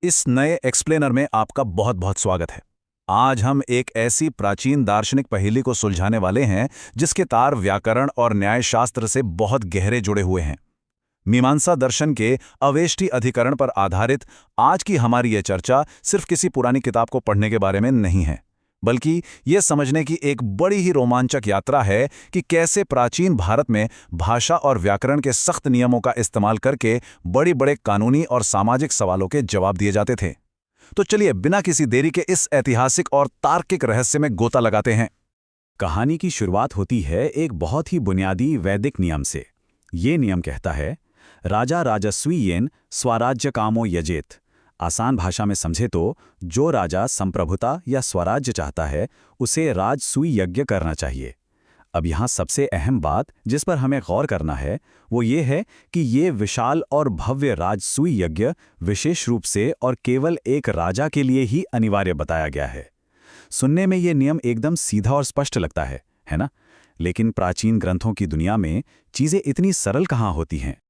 इस नए एक्सप्लेनर में आपका बहुत बहुत स्वागत है। आज हम एक ऐसी प्राचीन दार्शनिक पहेली को सुलझाने वाले हैं जिसके तार व्याकरण और न्यायशास्त्र से बहुत गहरे जुड़े हुए हैं। मीमांसा दर्शन के अवेष्टि अधिकरण पर आधारित आज की हमारी यह चर्चा सिर्फ किसी पुरानी किताब को पढ़ने के बारे में नहीं है, बल्कि यह समझने की एक बड़ी ही रोमांचक यात्रा है कि कैसे प्राचीन भारत में भाषा और व्याकरण के सख्त नियमों का इस्तेमाल करके बड़े बड़े कानूनी और सामाजिक सवालों के जवाब दिए जाते थे। तो चलिए बिना किसी देरी के इस ऐतिहासिक और तार्किक रहस्य में गोता लगाते हैं। कहानी की शुरुआत होती है एक बहुत ही बुनियादी वैदिक नियम से। ये नियम कहता है, राजा राजस्वीयेन स्वराज्य कामो यजेत। आसान भाषा में समझे तो जो राजा संप्रभुता या स्वराज्य चाहता है उसे राजसूय यज्ञ करना चाहिए। अब यहाँ सबसे अहम बात जिस पर हमें गौर करना है वो ये है कि ये विशाल और भव्य राजसूय यज्ञ विशेष रूप से और केवल एक राजा के लिए ही अनिवार्य बताया गया है। सुनने में ये नियम एकदम सीधा और स्पष्ट लगता है ना? लेकिन प्राचीन ग्रंथों की दुनिया में चीजें इतनी सरल कहाँ होती हैं।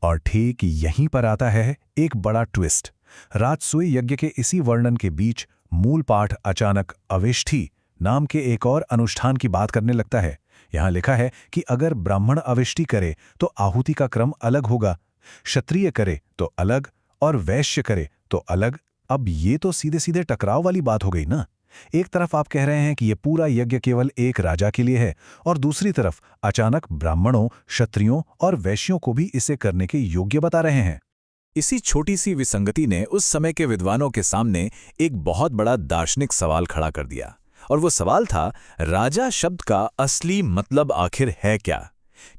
और ठीक यहीं पर आता है एक बड़ा ट्विस्ट। राजसूय यज्ञ के इसी वर्णन के बीच मूल पाठ अचानक अवेष्टि नाम के एक और अनुष्ठान की बात करने लगता है। यहाँ लिखा है कि अगर ब्राह्मण अवेष्टि करे तो आहुति का क्रम अलग होगा, क्षत्रिय करे तो अलग और वैश्य करे तो अलग। अब ये तो सीधे सीधे टकराव वाली बात हो गई ना। एक तरफ आप कह रहे हैं कि ये पूरा यज्ञ केवल एक राजा के लिए है और दूसरी तरफ अचानक ब्राह्मणों, क्षत्रियों और वैश्यों को भी इसे करने के योग्य बता रहे हैं। इसी छोटी सी विसंगति ने उस समय के विद्वानों के सामने एक बहुत बड़ा दार्शनिक सवाल खड़ा कर दिया, और वो सवाल था, राजा शब्द का असली मतलब आखिर है क्या?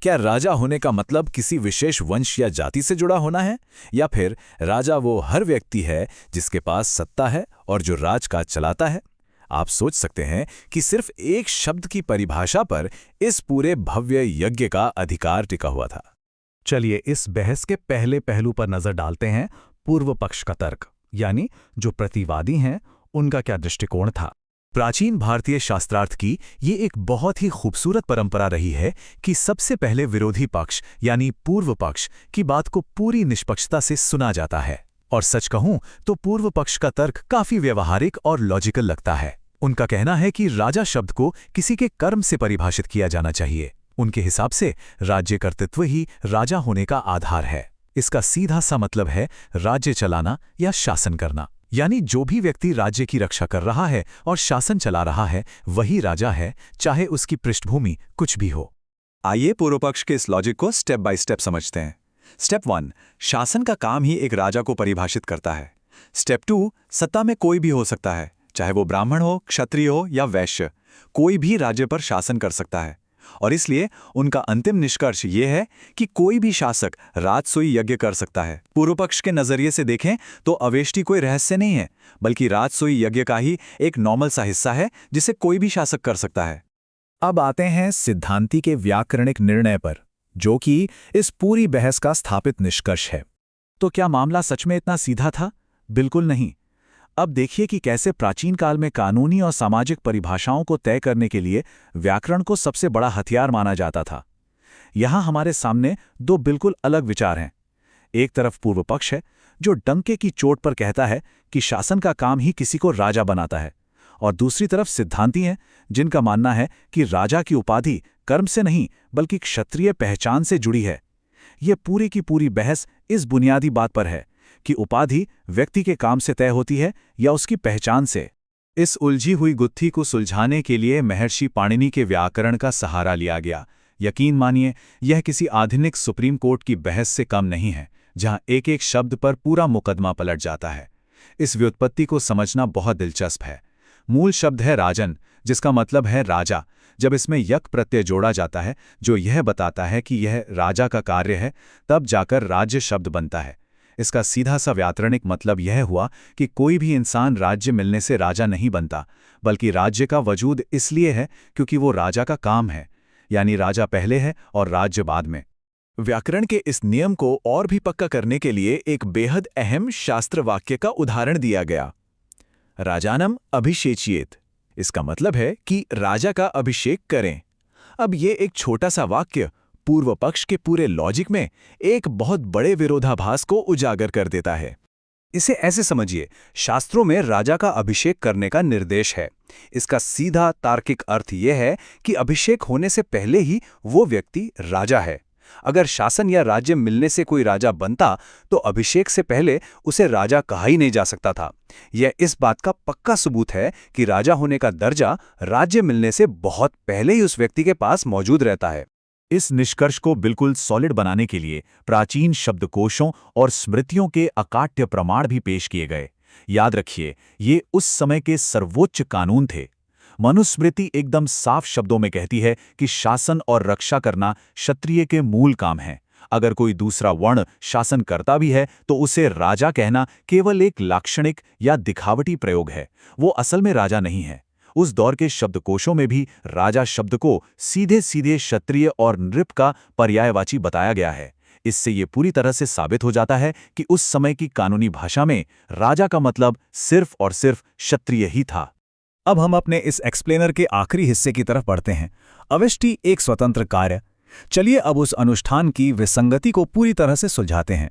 क्या राजा होने का मतलब किसी विशेष वंश या जाति से जुड़ा होना है, या फिर राजा वो हर व्यक्ति है जिसके पास सत्ता है और जो राजकाज चलाता है? आप सोच सकते हैं कि सिर्फ एक शब्द की परिभाषा पर इस पूरे भव्य यज्ञ का अधिकार टिका हुआ था। चलिए इस बहस के पहले पहलू पर नजर डालते हैं, पूर्व पक्ष का तर्क, यानी जो प्रतिवादी हैं उनका क्या दृष्टिकोण था। प्राचीन भारतीय शास्त्रार्थ की ये एक बहुत ही खूबसूरत परंपरा रही है कि सबसे पहले विरोधी पक्ष यानी पूर्व पक्ष की बात को पूरी निष्पक्षता से सुना जाता है। और सच कहूं तो पूर्व पक्ष का तर्क काफी व्यवहारिक और लॉजिकल लगता है। उनका कहना है कि राजा शब्द को किसी के कर्म से परिभाषित किया जाना चाहिए। उनके हिसाब से राज्य कर्तृत्व ही राजा होने का आधार है। इसका सीधा सा मतलब है राज्य चलाना या शासन करना, यानी जो भी व्यक्ति राज्य की रक्षा कर रहा है और शासन चला रहा है वही राजा है, चाहे उसकी पृष्ठभूमि कुछ भी हो। आइए पूर्व पक्ष के इस लॉजिक को स्टेप बाय स्टेप समझते हैं। स्टेप 1, शासन का काम ही एक राजा को परिभाषित करता है। स्टेप 2, सत्ता में कोई भी हो सकता है, चाहे वो ब्राह्मण हो, क्षत्रिय हो या वैश्य, कोई भी राज्य पर शासन कर सकता है। और इसलिए उनका अंतिम निष्कर्ष ये है कि कोई भी शासक राजसूय यज्ञ कर सकता है। पूर्व पक्ष के नजरिए से देखें तो अवेष्टि कोई रहस्य नहीं है, बल्कि राजसूय यज्ञ का ही एक नॉर्मल सा हिस्सा है जिसे कोई भी शासक कर सकता है। अब आते हैं सिद्धांति के व्याकरणिक निर्णय पर, जो कि इस पूरी बहस का स्थापित निष्कर्ष है। तो क्या मामला सच में इतना सीधा था? बिल्कुल नहीं। अब देखिए कि कैसे प्राचीन काल में कानूनी और सामाजिक परिभाषाओं को तय करने के लिए व्याकरण को सबसे बड़ा हथियार माना जाता था। यहाँ हमारे सामने दो बिल्कुल अलग विचार हैं। एक तरफ पूर्व पक्ष है जो डंके की चोट पर कहता है कि शासन का काम ही किसी को राजा बनाता है, और दूसरी तरफ सिद्धांती हैं जिनका मानना है कि राजा की उपाधि कर्म से नहीं बल्कि क्षत्रिय पहचान से जुड़ी है। ये पूरी की पूरी बहस इस बुनियादी बात पर है कि उपाधि व्यक्ति के काम से तय होती है या उसकी पहचान से। इस उलझी हुई गुत्थी को सुलझाने के लिए महर्षि पाणिनि के व्याकरण का सहारा लिया गया। यकीन मानिए, यह किसी आधुनिक सुप्रीम कोर्ट की बहस से कम नहीं है, जहां एक एक शब्द पर पूरा मुकदमा पलट जाता है। इस व्युत्पत्ति को समझना बहुत दिलचस्प है। मूल शब्द है राजन, जिसका मतलब है राजा। जब इसमें यक प्रत्यय जोड़ा जाता है जो यह बताता है कि यह राजा का कार्य है, तब जाकर राज्य शब्द बनता है। इसका सीधा सा व्याकरणिक मतलब यह हुआ कि कोई भी इंसान राज्य मिलने से राजा नहीं बनता, बल्कि राज्य का वजूद इसलिए है क्योंकि वो राजा का काम है, यानी राजा पहले है और राज्य बाद में। व्याकरण के इस नियम को और भी पक्का करने के लिए एक बेहद अहम शास्त्र वाक्य का उदाहरण दिया गया। राजानम अभिषेचियेत। इसका मतलब है कि राजा का अभिषेक करें। अब ये एक छोटा सा वाक्य पूर्व पक्ष के पूरे लॉजिक में एक बहुत बड़े विरोधाभास को उजागर कर देता है। इसे ऐसे समझिए, शास्त्रों में राजा का अभिषेक करने का निर्देश है। इसका सीधा तार्किक अर्थ यह है कि अभिषेक होने से पहले ही वो व्यक्ति राजा है। अगर शासन या राज्य मिलने से कोई राजा बनता तो अभिषेक से पहले उसे राजा कहा ही नहीं जा सकता था। यह इस बात का पक्का सबूत है कि राजा होने का दर्जा राज्य मिलने से बहुत पहले ही उस व्यक्ति के पास मौजूद रहता है। इस निष्कर्ष को बिल्कुल सॉलिड बनाने के लिए प्राचीन शब्दकोशों और स्मृतियों के अकाट्य प्रमाण भी पेश किए गए। याद रखिए, ये उस समय के सर्वोच्च कानून थे। मनुस्मृति एकदम साफ शब्दों में कहती है कि शासन और रक्षा करना क्षत्रिय के मूल काम है। अगर कोई दूसरा वर्ण शासन करता भी है तो उसे राजा कहना केवल एक लाक्षणिक या दिखावटी प्रयोग है, वो असल में राजा नहीं है। उस दौर के शब्दकोशों में भी राजा शब्द को सीधे सीधे क्षत्रिय और नृप का पर्यायवाची बताया गया है। इससे ये पूरी तरह से साबित हो जाता है कि उस समय की कानूनी भाषा में राजा का मतलब सिर्फ और सिर्फ क्षत्रिय ही था। अब हम अपने इस एक्सप्लेनर के आखिरी हिस्से की तरफ बढ़ते हैं। अवेष्टि एक स्वतंत्र कार्य। चलिए अब उस अनुष्ठान की विसंगति को पूरी तरह से सुलझाते हैं।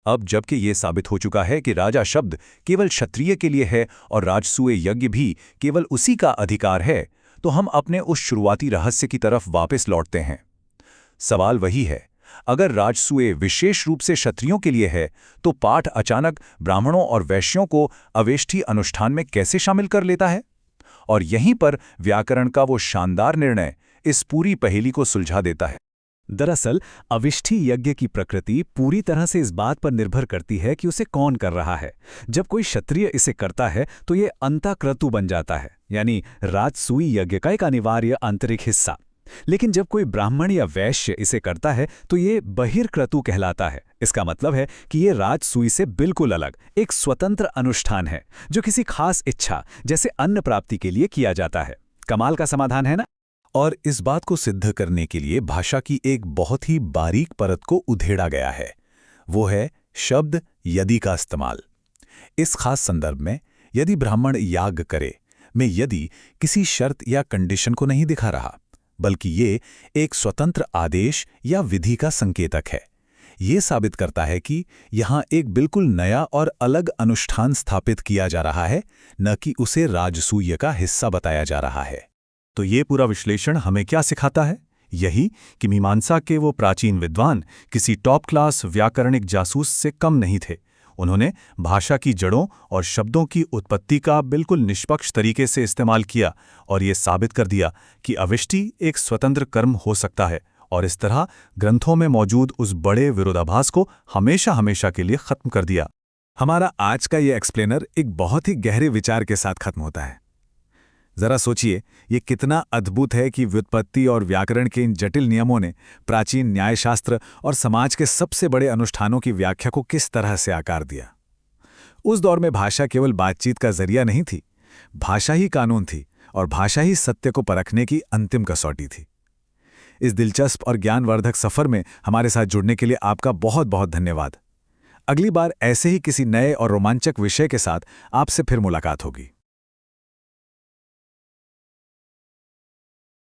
अब जबकि ये साबित हो चुका है कि राजा शब्द केवल क्षत्रिय के लिए है और राजसूय यज्ञ भी केवल उसी का अधिकार है, तो हम अपने उस शुरुआती रहस्य की तरफ वापस लौटते हैं। सवाल वही है, अगर राजसूय विशेष रूप से क्षत्रियों के लिए है, तो पाठ अचानक ब्राह्मणों और वैश्यों को अवेष्टि अनुष्ठान में कैसे शामिल कर लेता है? और यहीं पर व्याकरण का वो शानदार निर्णय इस पूरी पहेली को सुलझा देता है। दरअसल अविष्ठी यज्ञ की प्रकृति पूरी तरह से इस बात पर निर्भर करती है कि उसे कौन कर रहा है। जब कोई क्षत्रिय इसे करता है तो ये अंतःक्रतु बन जाता है, यानी राजसूय यज्ञ का एक अनिवार्य आंतरिक हिस्सा। लेकिन जब कोई ब्राह्मण या वैश्य इसे करता है तो ये बहिर्क्रतु कहलाता है। इसका मतलब है कि ये राजसूय से बिल्कुल अलग एक स्वतंत्र अनुष्ठान है, जो किसी खास इच्छा जैसे अन्न प्राप्ति के लिए किया जाता है। कमाल का समाधान है ना? और इस बात को सिद्ध करने के लिए भाषा की एक बहुत ही बारीक परत को उधेड़ा गया है। वो है शब्द यदि का इस्तेमाल। इस खास संदर्भ में यदि ब्राह्मण याग करे में यदि किसी शर्त या कंडीशन को नहीं दिखा रहा, बल्कि ये एक स्वतंत्र आदेश या विधि का संकेतक है। ये साबित करता है कि यहाँ एक बिल्कुल नया और अलग अनुष्ठान स्थापित किया जा रहा है, न कि उसे राजसूय का हिस्सा बताया जा रहा है। तो ये पूरा विश्लेषण हमें क्या सिखाता है? यही कि मीमांसा के वो प्राचीन विद्वान किसी टॉप क्लास व्याकरणिक जासूस से कम नहीं थे। उन्होंने भाषा की जड़ों और शब्दों की उत्पत्ति का बिल्कुल निष्पक्ष तरीके से इस्तेमाल किया और ये साबित कर दिया कि अविष्टि एक स्वतंत्र कर्म हो सकता है, और इस तरह ग्रंथों में मौजूद उस बड़े विरोधाभास को हमेशा हमेशा के लिए खत्म कर दिया। हमारा आज का ये एक्सप्लेनर एक बहुत ही गहरे विचार के साथ खत्म होता है। जरा सोचिए, ये कितना अद्भुत है कि व्युत्पत्ति और व्याकरण के इन जटिल नियमों ने प्राचीन न्यायशास्त्र और समाज के सबसे बड़े अनुष्ठानों की व्याख्या को किस तरह से आकार दिया। उस दौर में भाषा केवल बातचीत का जरिया नहीं थी, भाषा ही कानून थी और भाषा ही सत्य को परखने की अंतिम कसौटी थी। इस दिलचस्प और ज्ञानवर्धक सफर में हमारे साथ जुड़ने के लिए आपका बहुत बहुत धन्यवाद। अगली बार ऐसे ही किसी नए और रोमांचक विषय के साथ आपसे फिर मुलाकात होगी।